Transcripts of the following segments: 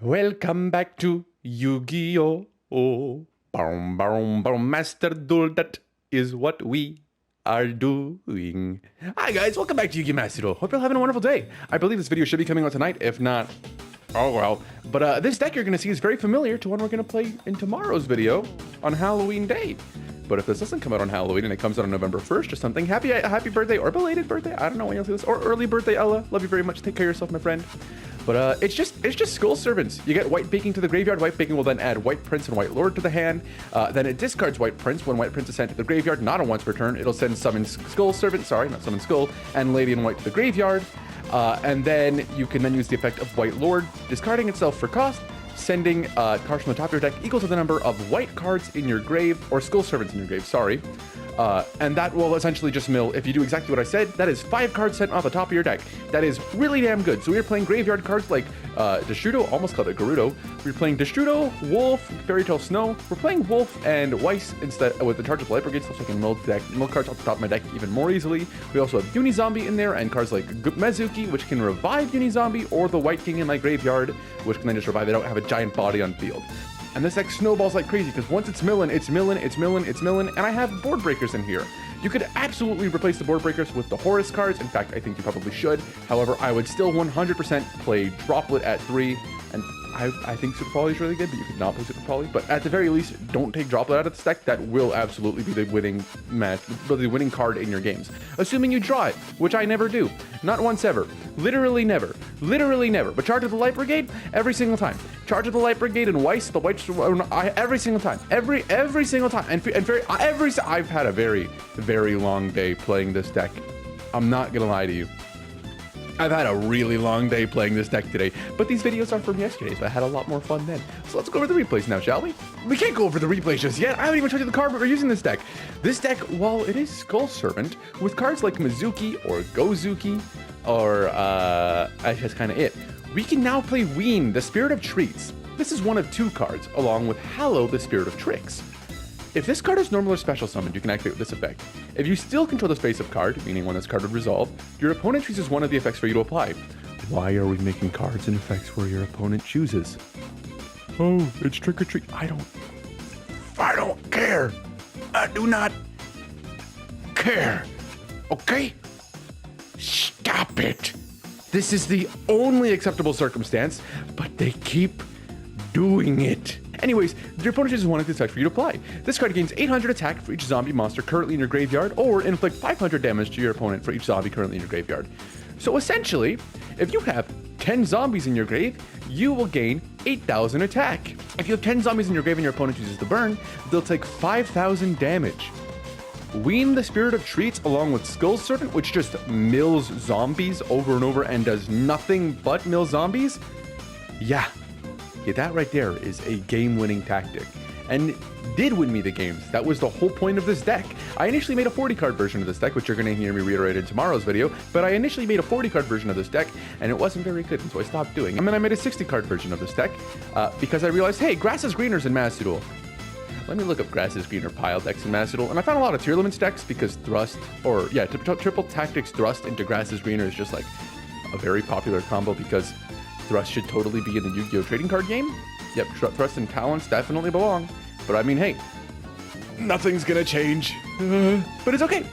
Welcome back to YuGiOh. Oh, boom, boom, boom, Master Duel. That is what we are doing. Hi guys, welcome back to YuGiOh Master Duel. Hope you're having a wonderful day. I believe this video should be coming out tonight. If not, oh well. But this deck you're going to see is very familiar to one we're going to play in tomorrow's video on Halloween Day. But if this doesn't come out on Halloween and it comes out on November 1st or something, happy birthday or belated birthday. I don't know when you'll see this. Or early birthday, Ella. Love you very much. Take care of yourself, my friend. But it's just Skull Servants. You get White Baking to the graveyard. White Baking will then add White Prince and White Lord to the hand. Then it discards White Prince. When White Prince is sent to the graveyard, not a once per turn, it'll send Summon Skull Servant, sorry, not Summon Skull, and Lady in White to the graveyard. And then you can then use the effect of White Lord, discarding itself for cost, sending cards from the top of your deck equal to the number of white cards in your grave, or Skull Servants in your grave, sorry. And that will essentially just mill, if you do exactly what I said, that is 5 cards sent off the top of your deck. That is really damn good. So we're playing graveyard cards like Deshudo, almost called it Gerudo. We're playing Deshudo, Wolf, Fairy Tale Snow. We're playing Wolf and Weiss instead with the charge of Light Brigade, so I can mill cards off the top of my deck even more easily. We also have Unizombie in there and cards like Mezuki, which can revive Unizombie, or the White King in my graveyard, which can then just revive it out, have a giant body on field. And this deck snowballs like crazy, because once it's milling, and I have board breakers in here. You could absolutely replace the board breakers with the Horus cards. In fact, I think you probably should. However, I would still 100% play Droplet at 3, and I think Super Poly is really good, but you could not play Super Poly. But at the very least, don't take Droplet out of the deck. That will absolutely be the winning match, the winning card in your games. Assuming you draw it, which I never do. Not once ever. Literally never. Literally never. But Charge of the Light Brigade, every single time. Charge of the Light Brigade and Weiss, the White, every single time. Every single time. I've had a very long day playing this deck. I'm not gonna lie to you. I've had a really long day playing this deck today, but these videos are from yesterday, so I had a lot more fun then. So let's go over the replays now, shall we? We can't go over the replays just yet. I haven't even showed you the card we're using this deck. This deck, while it is Skull Servant, with cards like Mezuki or Gozuki, or that's kind of it. We can now play Ween, the Spirit of Treats. This is one of 2 cards, along with Hallo, the Spirit of Tricks. If this card is normal or special summoned, you can activate with this effect. If you still control the face-up card, meaning when this card would resolve, your opponent chooses one of the effects for you to apply. Why are we making cards and effects where your opponent chooses? Oh, it's trick or treat. I don't care. I do not care. Okay? Stop it. This is the only acceptable circumstance, but they keep doing it. Anyways, your opponent chooses one of these effects for you to apply. This card gains 800 attack for each zombie monster currently in your graveyard, or inflict 500 damage to your opponent for each zombie currently in your graveyard. So essentially, if you have 10 zombies in your grave, you will gain 8,000 attack. If you have 10 zombies in your grave and your opponent chooses to burn, they'll take 5,000 damage. Ween, the Spirit of Treats, along with Skull Servant, which just mills zombies over and over and does nothing but mill zombies. Yeah, that right there is a game-winning tactic, and did win me the games. That was the whole point of this deck. I initially made a 40-card version of this deck, which you're going to hear me reiterate in tomorrow's video, but I initially made a 40-card version of this deck, and it wasn't very good, and so I stopped doing it. And then I made a 60-card version of this deck, because I realized, hey, grass is greener in Master Duel. Let me look up grass is greener pile decks in Master Duel, and I found a lot of tier limits decks, because thrust, or yeah, triple tactics thrust into grass is greener is just like a very popular combo, because Thrust should totally be in the Yu-Gi-Oh! Trading card game. Yep, Thrust and Talents definitely belong. But I mean, hey, nothing's gonna change. But it's okay.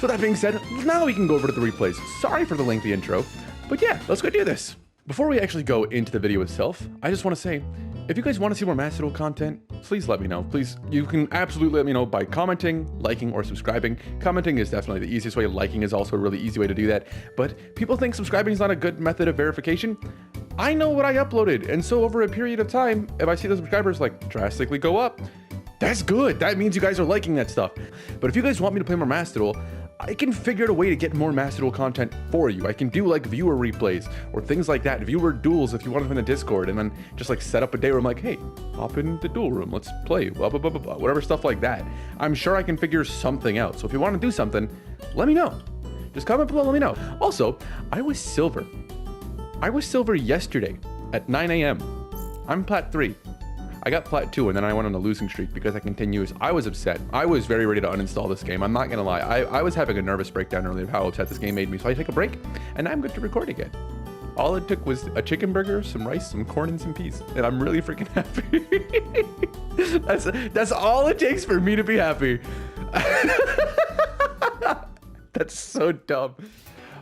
So that being said, now we can go over to the replays. Sorry for the lengthy intro, but yeah, let's go do this. Before we actually go into the video itself, I just want to say, if you guys want to see more Master Duel content, please let me know. Please, you can absolutely let me know by commenting, liking, or subscribing. Commenting is definitely the easiest way. Liking is also a really easy way to do that. But people think subscribing is not a good method of verification. I know what I uploaded, and so over a period of time, if I see the subscribers like drastically go up, that's good. That means you guys are liking that stuff. But if you guys want me to play more Master Duel, I can figure out a way to get more Master Duel content for you. I can do like viewer replays or things like that, viewer duels if you want them in the Discord, and then just like set up a day where I'm like, hey, hop in the duel room, let's play, blah, blah, blah, blah, blah, whatever stuff like that. I'm sure I can figure something out. So if you want to do something, let me know. Just comment below, let me know. Also, I was silver. I was silver yesterday at 9 a.m. I'm plat 3. I got plat 2 and then I went on a losing streak because I continued. I was upset. I was very ready to uninstall this game. I'm not gonna lie. I was having a nervous breakdown earlier of how upset this game made me. So I take a break and now I'm good to record again. All it took was a chicken burger, some rice, some corn, and some peas. And I'm really freaking happy. That's all it takes for me to be happy. That's so dumb.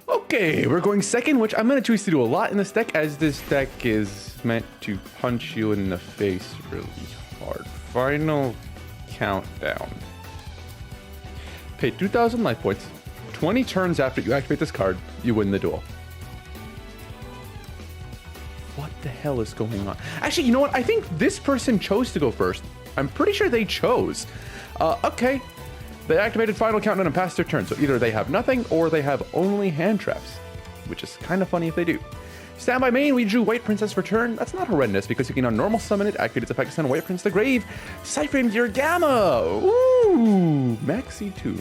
Okay, we're going second, which I'm going to choose to do a lot in this deck, as this deck is meant to punch you in the face really hard. Final countdown. Pay 2,000 life points. 20 turns after you activate this card, you win the duel. What the hell is going on? Actually, you know what? I think this person chose to go first. I'm pretty sure they chose. Okay. They activated final countdown and passed their turn, so either they have nothing or they have only hand traps, which is kind of funny if they do. Stand by main, we drew White Princess for turn. That's not horrendous because you can now normal summon it, activate its effect to send White Prince to the grave. Siphon your Gamma! Ooh! Maxi 2.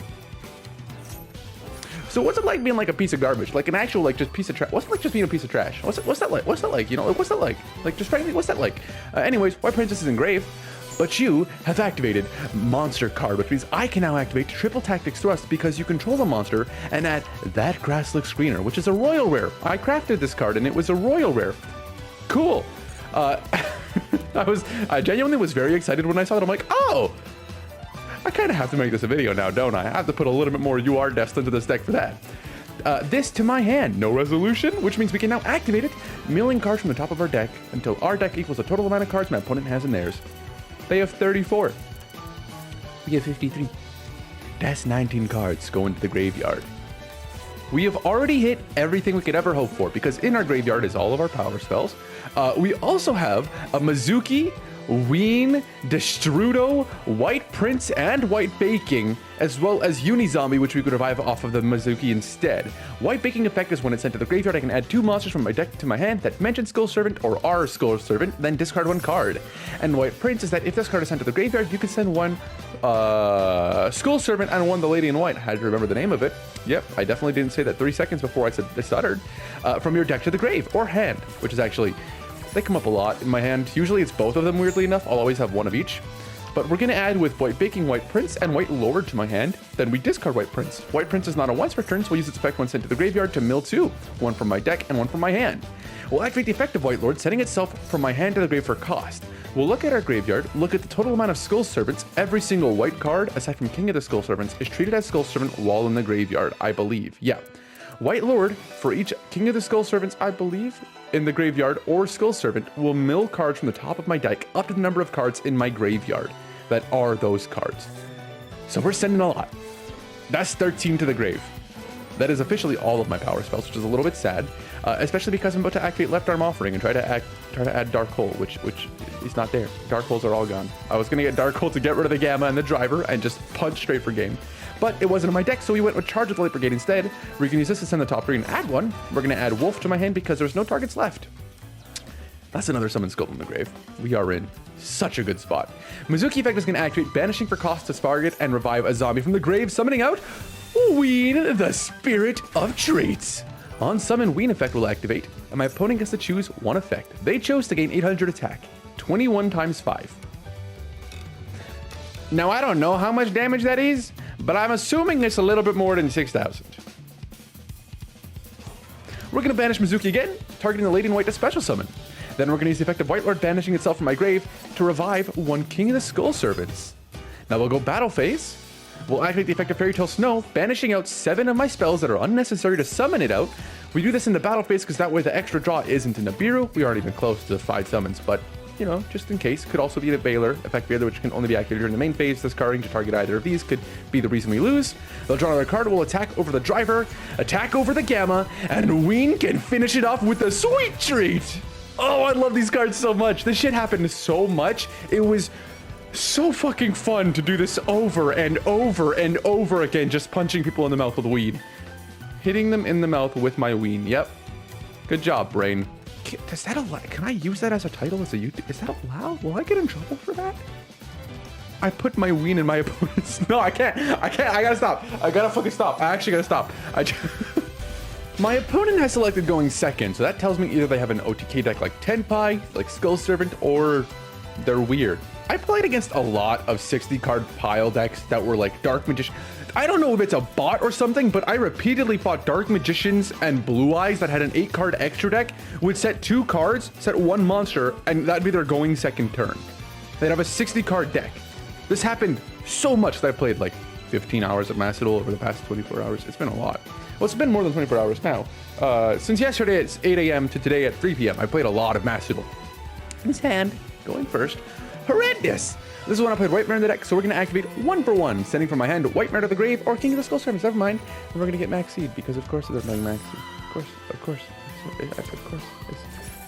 So what's it like being like a piece of garbage? Like an actual like just piece of trash? What's it like just being a piece of trash? What's that like? What's that like? You know, like, what's that like? Like just frankly, what's that like? Anyways, White Princess is in grave. But you have activated Monster card, which means I can now activate Triple Tactics Thrust because you control the monster and add that Grasslick Screener, which is a royal rare. I crafted this card and it was a royal rare. Cool. I genuinely was very excited when I saw it. I'm like, oh, I kind of have to make this a video now, don't I? I have to put a little bit more UR depth into this deck for that. This to my hand, no resolution, which means we can now activate it, milling cards from the top of our deck until our deck equals the total amount of cards my opponent has in theirs. They have 34. We have 53. That's 19 cards going to the graveyard. We have already hit everything we could ever hope for because in our graveyard is all of our power spells. We also have a Mizuki, Ween, Destrudo, White Prince, and White Baking, as well as Uni-Zombie, which we could revive off of the Mizuki instead. White Baking effect is when it's sent to the graveyard, I can add 2 monsters from my deck to my hand that mention Skull Servant or are Skull Servant, then discard 1 card. And White Prince is that if this card is sent to the graveyard, you can send 1 Skull Servant and 1 the Lady in White. I had to remember the name of it. Yep, I definitely didn't say that 3 seconds before I said I stuttered. From your deck to the grave, or hand, which is actually... They come up a lot in my hand. Usually it's both of them, weirdly enough. I'll always have 1 of each. But we're going to add with White Baking, White Prince, and White Lord to my hand. Then we discard White Prince. White Prince is not a once per turn, so we'll use its effect when sent to the graveyard to mill 2. 1 from my deck and 1 from my hand. We'll activate the effect of White Lord, sending itself from my hand to the grave for cost. We'll look at our graveyard, look at the total amount of Skull Servants. Every single white card, aside from King of the Skull Servants, is treated as Skull Servant while in the graveyard, I believe. Yeah. White Lord, for each King of the Skull Servants, I believe, in the graveyard or Skull Servant, will mill cards from the top of my deck up to the number of cards in my graveyard that are those cards. So we're sending a lot. That's 13 to the grave. That is officially all of my power spells, which is a little bit sad, especially because I'm about to activate Left Arm Offering and try to add Dark Hole, which is not there. Dark Holes are all gone. I was gonna get Dark Hole to get rid of the Gamma and the Driver and just punch straight for game. But it wasn't in my deck, so we went with Charge with the Light Brigade instead. We can use this to send the top 3 and add 1. We're going to add Wolf to my hand because there's no targets left. That's another Summon Scope in the grave. We are in such a good spot. Mizuki effect is going to activate Banishing for cost to target and revive a zombie from the grave, summoning out Ween, the Spirit of Traits. On summon, Ween effect will activate, and my opponent gets to choose 1 effect. They chose to gain 800 attack, 21 times 5. Now, I don't know how much damage that is, but I'm assuming it's a little bit more than 6,000. We're going to banish Mizuki again, targeting the Lady in White to special summon. Then we're going to use the effect of White Lord banishing itself from my grave to revive 1 King of the Skull Servants. Now we'll go battle phase. We'll activate the effect of Fairy Tale Snow, banishing out 7 of my spells that are unnecessary to summon it out. We do this in the battle phase because that way the extra draw isn't in Nibiru. We aren't even close to 5 summons, but you know, just in case. Could also be the Baylor, effect Baylor, which can only be activated during the main phase. Discarding to target either of these could be the reason we lose. They'll draw another card, will attack over the Driver, attack over the Gamma, and Ween can finish it off with a sweet treat. Oh, I love these cards so much. This shit happened so much. It was so fucking fun to do this over and over and over again, just punching people in the mouth with weed. Hitting them in the mouth with my Ween. Yep. Good job, brain. Does that allow? Can I use that as a title as a YouTube? Is that allowed? Will I get in trouble for that? I put my Ween in my opponent's. No, I can't. I gotta stop. I gotta fucking stop. I actually gotta stop. My opponent has selected going second, so that tells me either they have an OTK deck like Tenpai, like Skull Servant, or they're weird. I played against a lot of 60 card pile decks that were like Dark Magician. I don't know if it's a bot or something, but I repeatedly fought Dark Magicians and Blue Eyes that had an 8-card extra deck, would set 2 cards, set 1 monster, and that'd be their going second turn. They'd have a 60-card deck. This happened so much that I played like 15 hours of Master Duel over the past 24 hours. It's been a lot. Well, it's been more than 24 hours now. Since yesterday at 8 a.m. to today at 3 p.m., I played a lot of Master Duel. His hand, going first. Horrendous! This is when I played White Mare in the deck, so we're going to activate 1 for 1, sending from my hand White Mare to the grave or King of the Skull Servants, never mind. And we're going to get Max Seed, because of course they're playing Max Seed. Of course.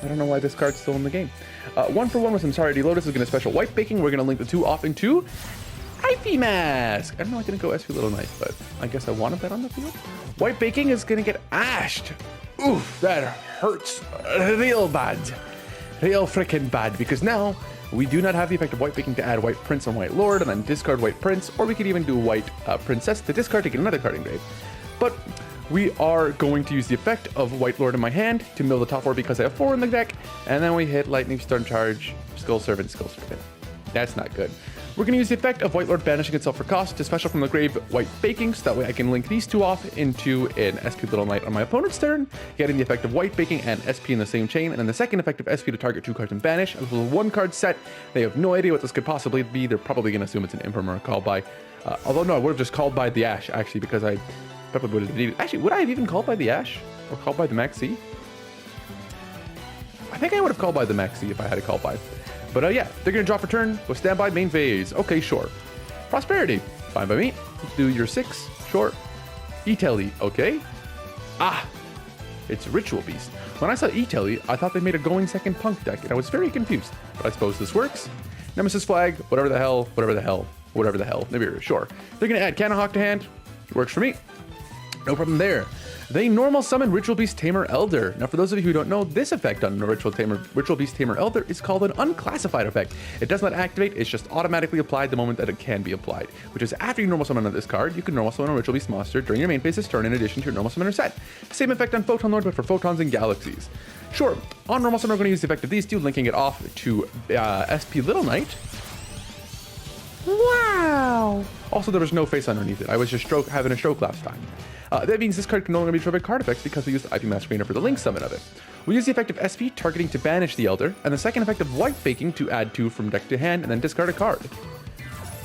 I don't know why this card's still in the game. 1 for 1 with some Sorry Lotus is going to special White Baking. We're going to link the 2 off into IP Mask. I don't know, I didn't go SP Little Knight, but I guess I wanted that on the field. White Baking is going to get ashed. Oof, that hurts real bad. Real freaking bad, because now we do not have the effect of White Baking to add White Prince and White Lord and then discard White Prince, or we could even do White Princess to discard to get another card engraved. But we are going to use the effect of White Lord in my hand to mill the top 4 because I have 4 in the deck, and then we hit Lightning Storm Charge, Skull Servant, Skull Servant. That's not good. We're going to use the effect of White Lord banishing itself for cost to special from the grave White Baking, so that way I can link these 2 off into an SP Little Knight on my opponent's turn, getting the effect of White Baking and SP in the same chain, and then the second effect of SP to target 2 cards and banish. This was a 1-card set. They have no idea what this could possibly be. They're probably going to assume it's an Imperm or a Call By. Although no, I would have just called by the Ash, actually, because I probably would have even... Actually, would I have even called by the Ash? Or called by the Maxi? I think I would have called by the Maxi if I had a call by. But yeah, they're going to draw for turn with standby main phase. Okay, sure. Prosperity, fine by me. Do your 6, sure. E-Telly, okay. Ah, it's Ritual Beast. When I saw E-Telly, I thought they made a going second punk deck, and I was very confused. But I suppose this works. Nemesis Flag, whatever the hell. Maybe sure. They're going to add Cannon Hawk to hand. It works for me. No problem there. They normal summon Ritual Beast Tamer Elder. Now, for those of you who don't know, this effect on Ritual Beast Tamer Elder is called an unclassified effect. It does not activate, it's just automatically applied the moment that it can be applied, which is after you normal summon on this card, you can normal summon a Ritual Beast monster during your main phase's turn in addition to your normal summoner set. Same effect on Photon Lord, but for photons and galaxies. Sure, on normal summon, we're going to use the effect of these 2, linking it off to SP Little Knight. Wow! Also, there was no face underneath it. I was just having a stroke last time. That means this card can no longer be destroyed by card effects because we used the IP Mask Screener for the link summon of it. We use the effect of SP targeting to banish the Elder, and the second effect of White Baking to add 2 from deck to hand and then discard a card.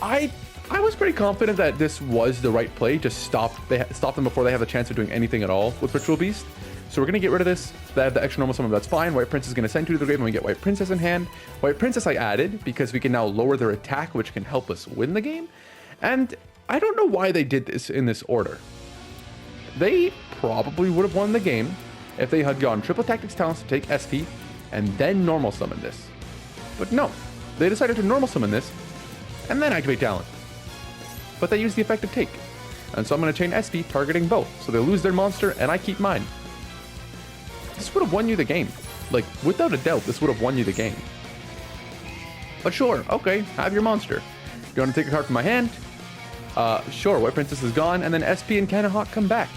I was pretty confident that this was the right play to stop them before they have a chance of doing anything at all with Ritual Beast. So we're going to get rid of this. They have the extra normal summon, that's fine. White Prince is going to send 2 to the grave and we get White Princess in hand. White Princess I added because we can now lower their attack, which can help us win the game. And I don't know why they did this in this order. They probably would have won the game if they had gone Triple Tactics Talents to take SP and then normal summon this. But no, they decided to normal summon this and then activate Talent. But they used the effect of Take. And so I'm going to chain SP targeting both. So they lose their monster and I keep mine. This would have won you the game. Like, without a doubt, this would have won you the game. But sure, okay, have your monster. You want to take a card from my hand? Sure, White Princess is gone, and then SP and Cannon Hawk come back.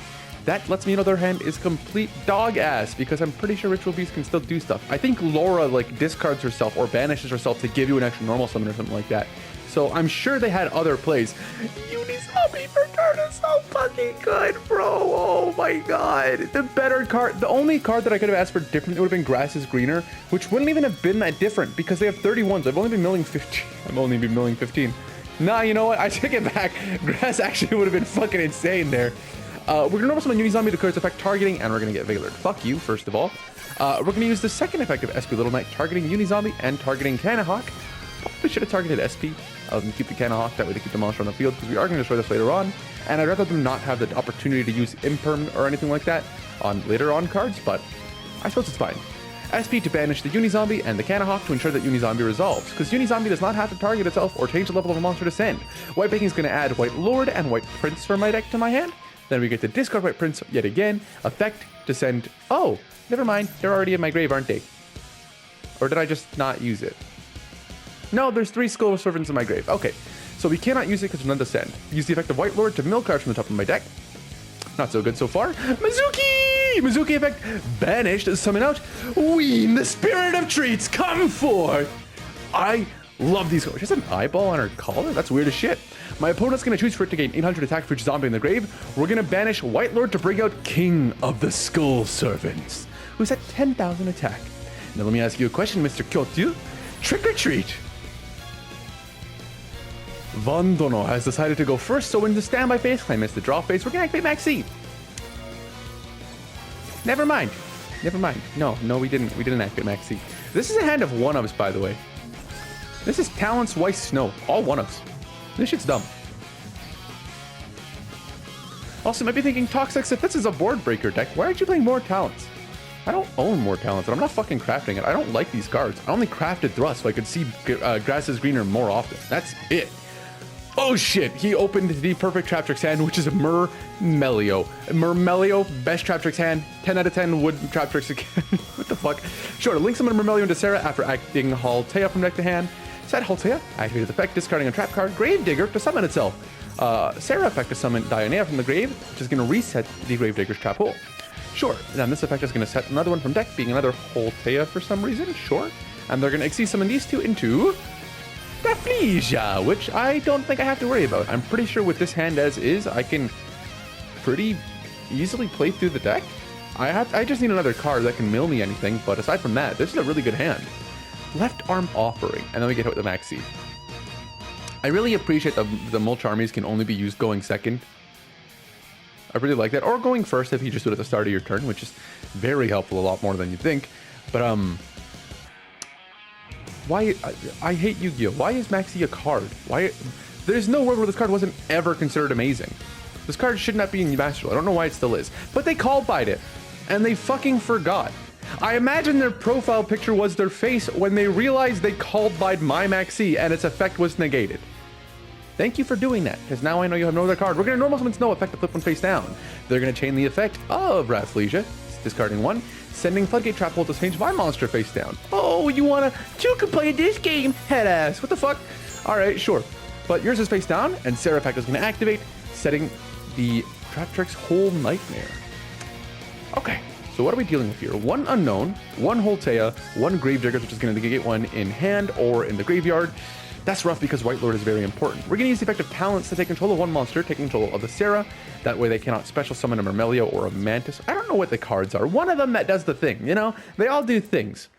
That lets me know their hand is complete dog ass, because I'm pretty sure Ritual Beast can still do stuff. I think Laura, like, discards herself or banishes herself to give you an extra normal summon or something like that. So I'm sure they had other plays. Unizombie for turn is so fucking good, bro. Oh my god. The better card, the only card that I could have asked for different, it would have been Grass is Greener, which wouldn't even have been that different because they have 31s. I've only been milling 15. Nah, you know what? I take it back. Grass actually would have been fucking insane there. We're gonna normal summon Unizombie to clear its effect targeting, and we're gonna get Vigilard. Fuck you, first of all. We're gonna use the second effect of SP Little Knight targeting Unizombie and targeting Cannon Hawk. Probably should have targeted SP. Keep the Cannon Hawk, that way to keep the monster on the field, because we are going to destroy this later on. And I'd rather them not have the opportunity to use Imperm or anything like that on later on cards, but I suppose it's fine. SP to banish the Unizombie and the Cannon Hawk to ensure that Unizombie resolves, because Unizombie does not have to target itself or change the level of a monster to send. White Baking is going to add White Lord and White Prince from my deck to my hand. Then we get to discard White Prince yet again, effect to send... Oh, never mind, they're already in my grave, aren't they? Or did I just not use it? No, there's 3 Skull Servants in my grave. Okay, so we cannot use it because there's none to send. Use the effect of White Lord to mill cards from the top of my deck. Not so good so far. Mizuki effect banished. Summon out Ween, the spirit of treats, come forth. I Love these. She has an eyeball on her collar? That's weird as shit. My opponent's going to choose for it to gain 800 attack for each zombie in the grave. We're going to banish White Lord to bring out King of the Skull Servants, who's at 10,000 attack. Now let me ask you a question, Mr. Kyotu. Trick or treat? Vandono has decided to go first, so in the standby phase, claim it's the draw phase, we're going to activate Maxi. Never mind. Never mind. No, we didn't. We didn't activate Maxi. This is a hand of one-ups, by the way. This is Talents, Weiss, Snow. All one-ups. This shit's dumb. Also, you might be thinking, Toxix, if this is a board breaker deck, why aren't you playing more Talents? I don't own more Talents, and I'm not fucking crafting it. I don't like these cards. I only crafted Thrust so I could see grass is greener more often. That's it. Oh shit, he opened the perfect Trap Tricks hand, which is a Murmelio. Murmelio, best Trap Tricks hand. 10 out of 10 would Trap Tricks again. What the fuck? Sure, link summon Murmelio into Sarah after acting Haltea from deck to hand. Set Haltea, activate its effect, discarding a trap card, Gravedigger to summon itself. Sarah effect to summon Dionea from the grave, which is going to reset the Gravedigger's trap hole. Sure, then this effect is going to set another one from deck, being another Haltea for some reason, sure. And they're going to Xyz summon these two into Daflesia, which I don't think I have to worry about. I'm pretty sure with this hand as is, I can pretty easily play through the deck. I just need another card that can mill me anything, but aside from that, this is a really good hand. Left Arm Offering, and then we get hit with the Maxi. I really appreciate the Mulch Armies can only be used going second. I really like that, or going first if you just do it at the start of your turn, which is very helpful, a lot more than you think. But why I hate Yu-Gi-Oh! Why is Maxi a card? Why? There's no world where this card wasn't ever considered amazing. This card should not be in Master Duel. I don't know why it still is, but they called by it, and they fucking forgot. I imagine their profile picture was their face when they realized they called by my Maxi and its effect was negated. Thank you for doing that, because now I know you have no other card. We're going to normal summon Snow effect to flip one face down. They're going to chain the effect of Rafflesia, discarding one, sending Floodgate Trap Hole to change my monster face down. Oh, you can play this game, head ass. What the fuck? All right, sure. But yours is face down, and Sarah effect is going to activate, setting the Trap Tricks Whole Nightmare. Okay. So what are we dealing with here? One Unknown, one Haltea, one Gravedigger, which is going to negate one in hand or in the graveyard. That's rough because White Lord is very important. We're going to use the effect of Talents to take control of one monster, taking control of the Sarah. That way they cannot special summon a Murmelio or a Mantis. I don't know what the cards are. One of them that does the thing, you know? They all do things.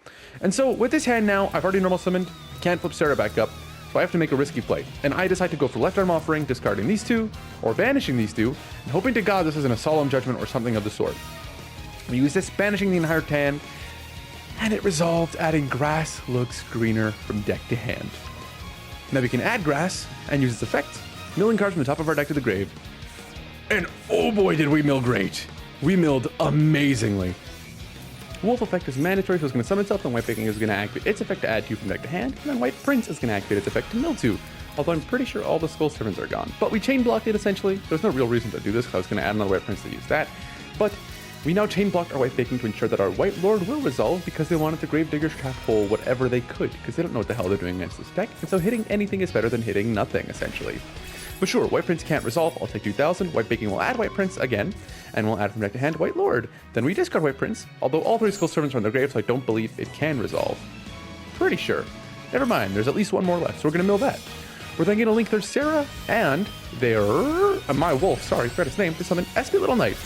And so with this hand now, I've already normal summoned, can't flip Sarah back up, so I have to make a risky play. And I decide to go for Left Arm Offering, discarding these two, or banishing these two, and hoping to God this isn't a Solemn Judgment or something of the sort. We use this, banishing the entire hand, and it resolved, adding Grass Looks Greener from deck to hand. Now we can add Grass and use its effect, milling cards from the top of our deck to the grave. And oh boy did we mill great! We milled amazingly. Wolf effect is mandatory, so it's going to summon itself, and White Picking is going to activate its effect to add 2 from deck to hand, and then White Prince is going to activate its effect to mill 2. Although I'm pretty sure all the Skull Servants are gone. But we chain blocked it essentially. There's no real reason to do this, because I was going to add another White Prince to use that. But we now chain blocked our White Baking to ensure that our White Lord will resolve, because they wanted the Gravedigger's Trap Hole whatever they could, because they don't know what the hell they're doing against this deck, and so hitting anything is better than hitting nothing, essentially. But sure, White Prince can't resolve, I'll take 2,000, White Baking will add White Prince again, and we'll add from deck to hand White Lord. Then we discard White Prince, although all 3 Skull Servants are in their grave, so I don't believe it can resolve. Pretty sure. Never mind, there's at least one more left, so we're gonna mill that. We're then gonna link their Sarah and their my wolf, sorry, forgot its name, to summon SP Little Knight.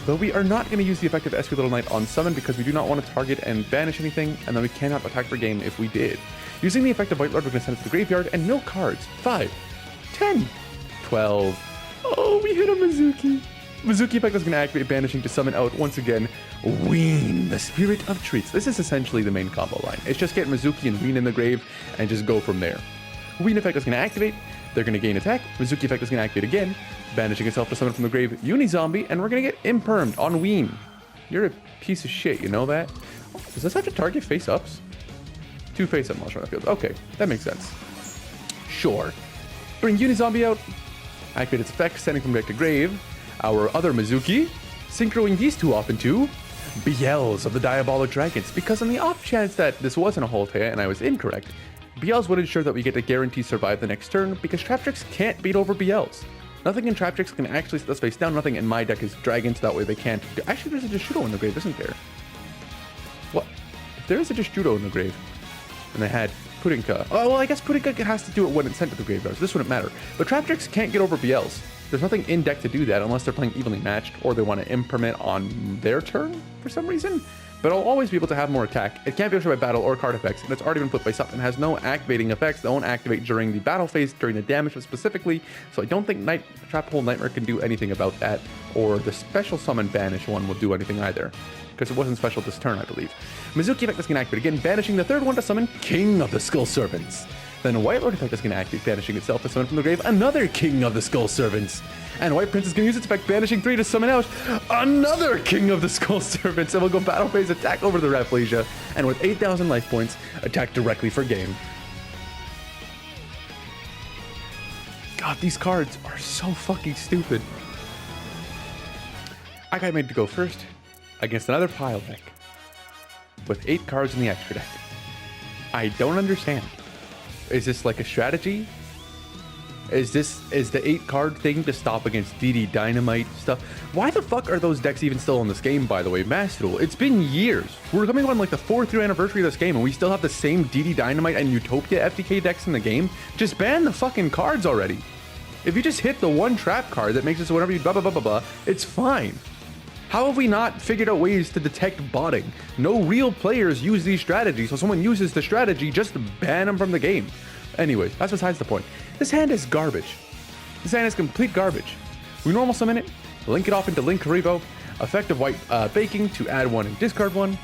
Though we are not going to use the effect of SP Little Knight on summon because we do not want to target and banish anything, and then we cannot attack for game if we did. Using the effect of White Lord, we're going to send it to the graveyard and mill cards. 5, 10, 12. Oh, we hit a Mizuki. Mizuki effect is going to activate banishing to summon out, once again, Ween, the Spirit of Treats. This is essentially the main combo line. It's just get Mizuki and Ween in the grave and just go from there. Ween effect is going to activate. They're going to gain attack. Mizuki effect is going to activate again, banishing itself to summon from the grave Uni-Zombie, and we're going to get impermed on Ween. You're a piece of shit, you know that? Does this have to target face-ups? 2 face-up monsters on the field. Okay, that makes sense. Sure. Bring Uni-Zombie out, activate its effect, sending from deck to grave. Our other Mizuki, synchroing these two off into Biels of the Diabolic Dragons, because on the off chance that this wasn't a Haltea and I was incorrect, Biels would ensure that we get to guarantee survive the next turn, because Trap Tricks can't beat over Biels. Nothing in Trap Tricks can actually set this face down. Nothing in my deck is dragons, that way they can't. Actually, there's a Jushudo in the grave, isn't there? What? If there is a Jushudo in the grave, and they had Putinka. Oh, well, I guess Putinka has to do it when it's sent to the graveyard, so this wouldn't matter. But Trap Tricks can't get over BLs. There's nothing in deck to do that unless they're playing evenly matched or they want to impermit on their turn for some reason. But I'll always be able to have more attack. It can't be destroyed by battle or card effects, and it's already been put by something. It has no activating effects. They don't activate during the battle phase, during the damage specifically. So I don't think Trap Hole Nightmare can do anything about that, or the special summon Banish one will do anything either, because it wasn't special this turn, I believe. Mizuki effect is going to activate again, banishing the third one to summon King of the Skull Servants. Then White Lord effect is going to activate, banishing itself to summon from the grave another King of the Skull Servants. And White Prince is going to use its effect, banishing 3 to summon out another King of the Skull Servants. And we'll go battle phase, attack over the Rafflesia, and with 8,000 life points, attack directly for game. God, these cards are so fucking stupid. I got made to go first against another pile deck with 8 cards in the extra deck. I don't understand. Is this like a strategy? Is the 8 card thing to stop against DD Dynamite stuff? Why the fuck are those decks even still in this game, by the way? Master Duel, it's been years. We're coming on like the 4th year anniversary of this game and we still have the same DD Dynamite and Utopia FTK decks in the game? Just ban the fucking cards already. If you just hit the one trap card that makes it so whenever you blah blah blah blah blah, it's fine. How have we not figured out ways to detect botting? No real players use these strategies, so someone uses the strategy, just ban them from the game. Anyways, that's besides the point. This hand is garbage. This hand is complete garbage. We normal summon it, link it off into Link Karibo, effect of White Baking to add 1 and discard 1,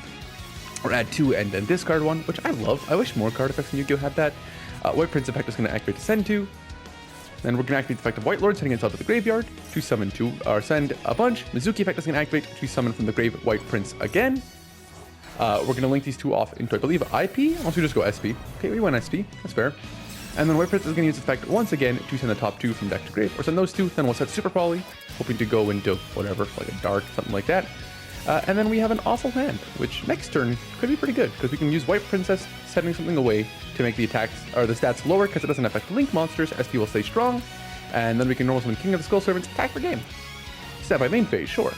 or add 2 and then discard 1, which I love. I wish more card effects in Yu-Gi-Oh! Had that. White Prince effect is going to activate to send 2. Then we're going to activate the effect of White Lord, sending itself to the graveyard to summon 2, or send a bunch. Mizuki effect is going to activate to summon from the grave White Prince again. We're going to link these 2 off into, I believe, IP. Unless we just go SP. Okay, we went SP. That's fair. And then White Prince is going to use effect once again to send the top 2 from deck to grave, or send those 2. Then we'll set Super Poly, hoping to go into whatever, like a dark, something like that. And then we have an awful hand, which next turn could be pretty good, because we can use White Princess setting something away to make the attacks, or the stats lower, because it doesn't affect Link monsters. SP will stay strong. And then we can normal summon King of the Skull Servants, attack for game. Stat by main phase, sure.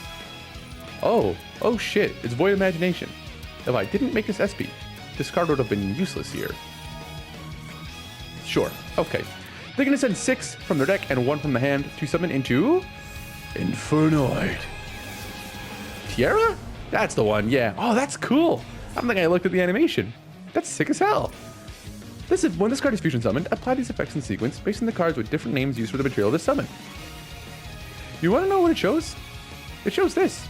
Oh shit, it's Void Imagination. If I didn't make this SP, this card would have been useless here. Sure, okay. They're going to send 6 from their deck and 1 from the hand to summon into Infernoid. Tiara? That's the one, yeah. Oh, that's cool. I don't think I looked at the animation. That's sick as hell. This is when this card is fusion summoned, apply these effects in sequence based on the cards with different names used for the material of this summon. You want to know what it shows? It shows this.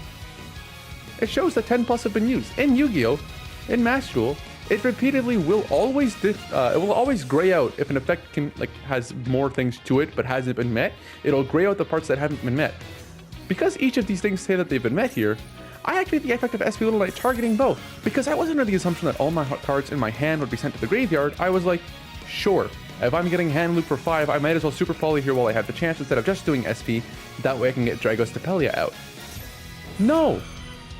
It shows that 10 plus have been used. In Yu-Gi-Oh! In Master Duel, it repeatedly will always gray out if an effect has more things to it but hasn't been met. It'll gray out the parts that haven't been met. Because each of these things say that they've been met here, I activate the effect of SP Little Knight targeting both. Because I wasn't under the assumption that all my cards in my hand would be sent to the graveyard, I was like, sure, if I'm getting hand loop for 5, I might as well Super Poly here while I have the chance instead of just doing SP. That way I can get Dragos Tapelia out. No!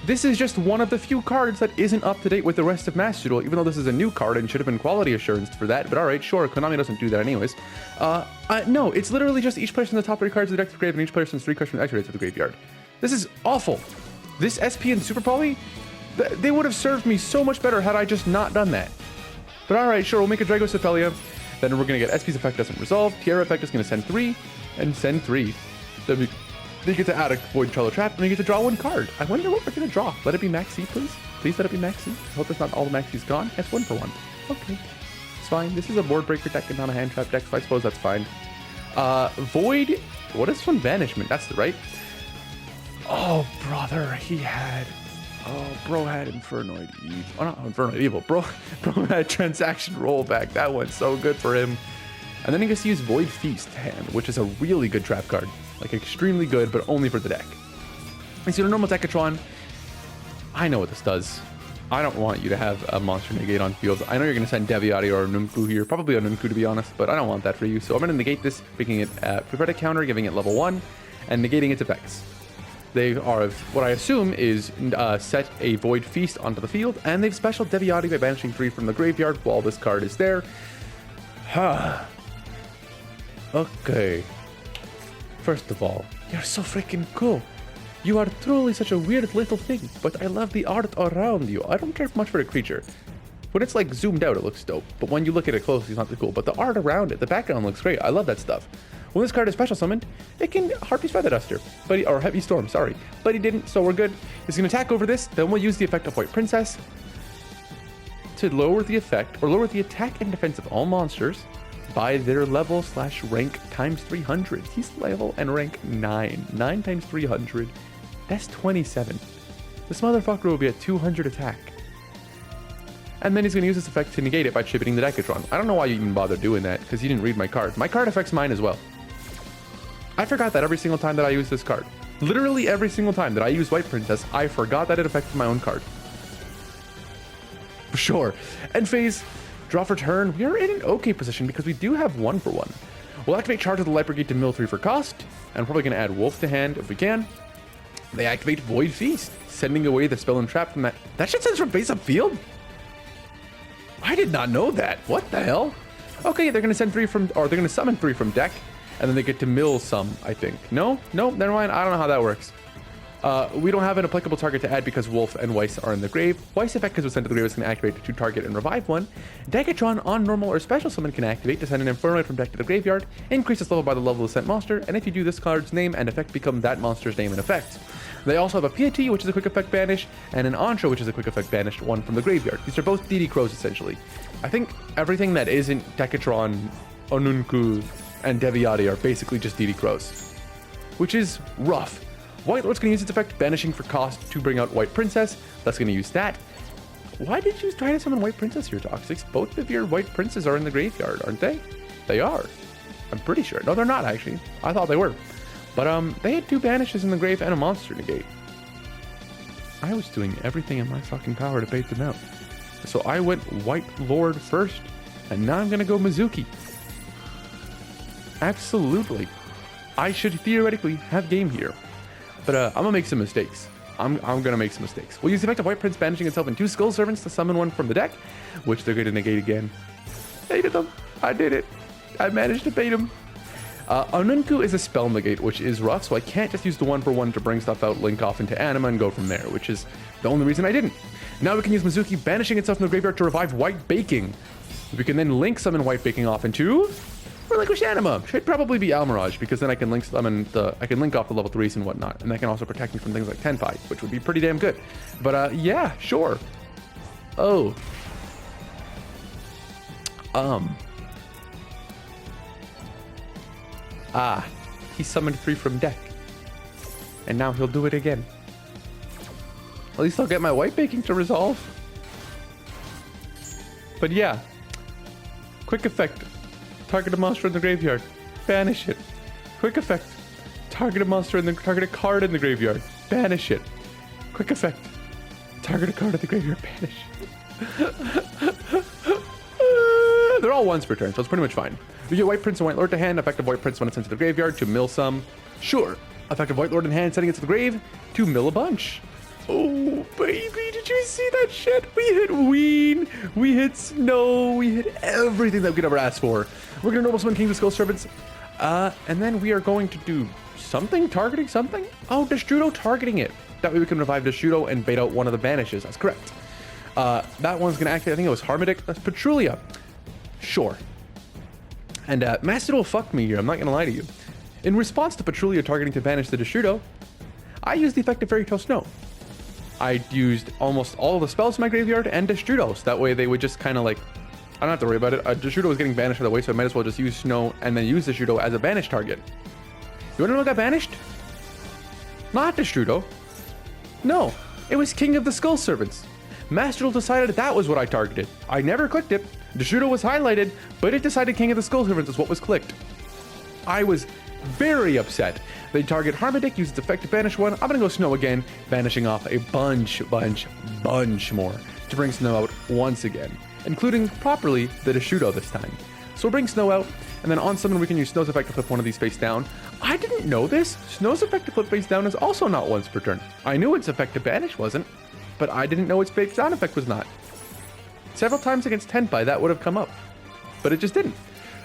This is just one of the few cards that isn't up to date with the rest of Master Duel, even though this is a new card and should have been quality assurance for that, but alright, sure, Konami doesn't do that anyways. No, it's literally just each player sends the top 3 cards of the deck to the grave and each player sends 3 cards from the extra deck to the graveyard. This is awful. This SP and Super Poly, they would have served me so much better had I just not done that. But alright, sure, we'll make a Dragos Tapelia, then we're going to get SP's effect doesn't resolve, Tiara effect is going to send 3, and send 3. Then we get to add a Void Trello Trap, and we get to draw 1 card. I wonder what we're going to draw. Let it be Maxi, please. Please let it be Maxi. I hope that's not all the Maxi's gone. It's 1 for 1. Okay. It's fine. This is a board breaker deck and not a hand trap deck, so I suppose that's fine. Void. What is one? Banishment. That's the right. Oh, brother. Bro had Infernoid Evil. Oh, not Infernoid Evil. Bro had Transaction Rollback. That one's so good for him. And then he gets to use Void Feast hand, which is a really good trap card. Like, extremely good, but only for the deck. And so, a normal Decatron, I know what this does. I don't want you to have a monster negate on field. I know you're going to send Deviati or a Numku here. Probably a Numku, to be honest, but I don't want that for you. So I'm going to negate this, making it prepare a counter, giving it level 1, and negating its effects. They are, what I assume, is set a Void Feast onto the field, and they've special Deviati by banishing 3 from the graveyard while this card is there. Okay. First of all, you're so freaking cool. You are truly such a weird little thing, but I love the art around you. I don't care much for the creature. When it's like zoomed out, it looks dope. But when you look at it closely, it's not that cool. But the art around it, the background looks great. I love that stuff. When this card is special summoned, it can Harpy's Feather Duster, or Heavy Storm, sorry. But he didn't, so we're good. He's gonna attack over this, then we'll use the effect of White Princess to lower the effect, or lower the attack and defense of all monsters by their level / rank times 300. He's level and rank 9. 9 times 300, that's 27. This motherfucker will be at 200 attack. And then he's going to use this effect to negate it by chipping the Decatron. I don't know why you even bother doing that, because you didn't read my card. My card affects mine as well. I forgot that every single time that I use this card. Literally every single time that I use White Princess, I forgot that it affected my own card. For sure. End phase, draw for turn. We are in an okay position because we do have 1-for-1. We'll activate Charge of the Light Brigade to mill 3 for cost, and we're probably going to add Wolf to hand if we can. They activate Void Feast, sending away the spell and trap from that. That shit sends from face up field? I did not know that. What the hell? Okay, they're going to send 3 from, or they're going to summon 3 from deck, and then they get to mill some, I think. No, never mind. I don't know how that works. We don't have an applicable target to add because Wolf and Weiss are in the grave. Weiss effect, because it was sent to the grave, is going to activate to target and revive one. Decatron on normal or special summon can activate to send an Infernoid from deck to the graveyard, increase its level by the level of the sent monster, and if you do, this card's name and effect become that monster's name and effect. They also have a Piety, which is a quick effect banish, and an Antra, which is a quick effect banished one from the graveyard. These are both DD Crows, essentially. I think everything that isn't Decatron, Onunku, and Deviati are basically just DD Crows, which is rough. White Lord's going to use its effect, banishing for cost to bring out White Princess. That's going to use that. Why did you try to summon White Princess here, Toxix? Both of your White Princes are in the graveyard, aren't they? They are. I'm pretty sure. No, they're not, actually. I thought they were. But they had 2 banishes in the grave and a monster negate. I was doing everything in my fucking power to bait them out. So I went White Lord first, and now I'm going to go Mizuki. Absolutely. I should theoretically have game here. But I'm going to make some mistakes. I'm going to make some mistakes. We'll use the effect of White Prince banishing itself in 2 Skull Servants to summon one from the deck, which they're going to negate again. Baited them. I did it. I managed to bait him. Onunku is a spell negate, which is rough, so I can't just use the 1-for-1 to bring stuff out, link off into Anima, and go from there, which is the only reason I didn't. Now we can use Mizuki banishing itself from the graveyard to revive White Baking. We can then link summon White Baking off into Relinquish Anima. Should probably be Almirage, because then I can link summon I can link off the level 3s and whatnot, and that can also protect me from things like Tenpai, which would be pretty damn good. But yeah, sure. Oh. He summoned 3 from deck. And now he'll do it again. At least I'll get my White Baking to resolve. But yeah. Quick effect. Target a monster in the graveyard. Banish it. Quick effect. Target a monster in the target a card in the graveyard. Banish it. Quick effect. Target a card in the graveyard. Banish. They're all once per turn, so it's pretty much fine. We get White Prince and White Lord to hand. Effective White Prince when it's sent to the graveyard to mill some. Sure. Effective White Lord in hand, sending it to the grave to mill a bunch. Oh, baby, did you see that shit? We hit Ween, we hit Snow, we hit everything that we could ever ask for. We're gonna Noble Summon King of Skull Servants. And then we are going to do something, targeting something? Oh, Deshudo targeting it. That way we can revive Deshudo and bait out one of the banishes. That's correct. That one's gonna activate, I think it was Harmodic. That's Petrulia. Sure. And Mastodon fucked me here, I'm not gonna lie to you. In response to Petrulia targeting to banish the Deshudo, I used the effect of Fairy Tale Snow. I used almost all of the spells in my graveyard and Deshudo, so that way they would just kind of like, I don't have to worry about it. Deshudo was getting banished out of the way, so I might as well just use Snow and then use Deshudo as a banished target. You wanna know what got banished? Not Deshudo. No, it was King of the Skull Servants. Master decided that was what I targeted. I never clicked it. Deshudo was highlighted, but it decided King of the Skull Servants is what was clicked. I was very upset. They target Harmodic, use its effect to banish one. I'm gonna go Snow again, banishing off a bunch more to bring Snow out once again, including properly the Deshudo this time. So we'll bring Snow out, and then on summon we can use Snow's effect to flip one of these face down. I didn't know this. Snow's effect to flip face down is also not once per turn. I knew its effect to banish wasn't, but I didn't know its face down effect was not. Several times against Tenpai that would have come up, but it just didn't.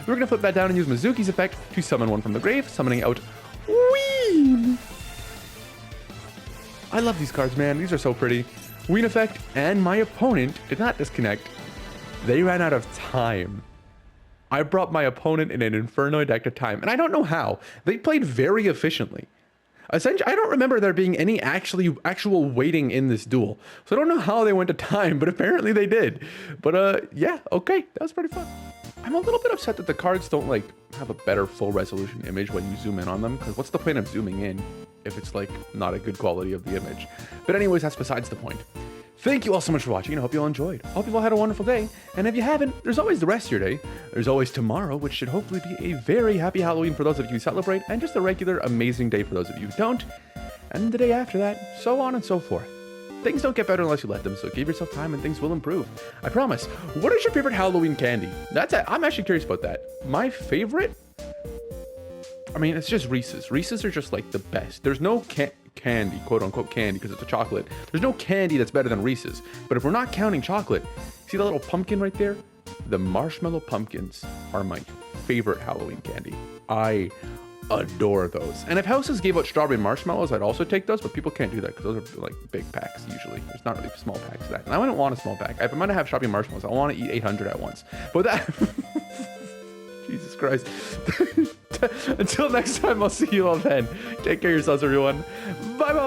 We're gonna flip that down and use Mizuki's effect to summon one from the grave, summoning out Ween. I love these cards, man. These are so pretty. Ween effect, and my opponent did not disconnect. They ran out of time. I brought my opponent in an Inferno deck to time, and I don't know how. They played very efficiently. Essentially, I don't remember there being any actual waiting in this duel. So I don't know how they went to time, but apparently they did. But yeah, okay, that was pretty fun. I'm a little bit upset that the cards don't like have a better full resolution image when you zoom in on them, because what's the point of zooming in if it's like not a good quality of the image? But anyways, that's besides the point. Thank you all so much for watching, and I hope you all enjoyed. I hope you all had a wonderful day, and if you haven't, there's always the rest of your day. There's always tomorrow, which should hopefully be a very happy Halloween for those of you who celebrate, and just a regular amazing day for those of you who don't, and the day after that, so on and so forth. Things don't get better unless you let them, so give yourself time and things will improve. I promise. What is your favorite Halloween candy? I'm actually curious about that. My favorite? I mean, it's just Reese's. Reese's are just like the best. There's no candy, quote unquote candy, because it's a chocolate. There's no candy that's better than Reese's. But if we're not counting chocolate, see the little pumpkin right there? The marshmallow pumpkins are my favorite Halloween candy. I adore those. And if houses gave out strawberry marshmallows, I'd also take those, but people can't do that because those are like big packs usually. There's not really small packs of that. And I wouldn't want a small pack. If I'm gonna have strawberry marshmallows, I want to eat 800 at once. But that Jesus Christ. Until next time, I'll see you all then. Take care of yourselves, everyone. Bye bye.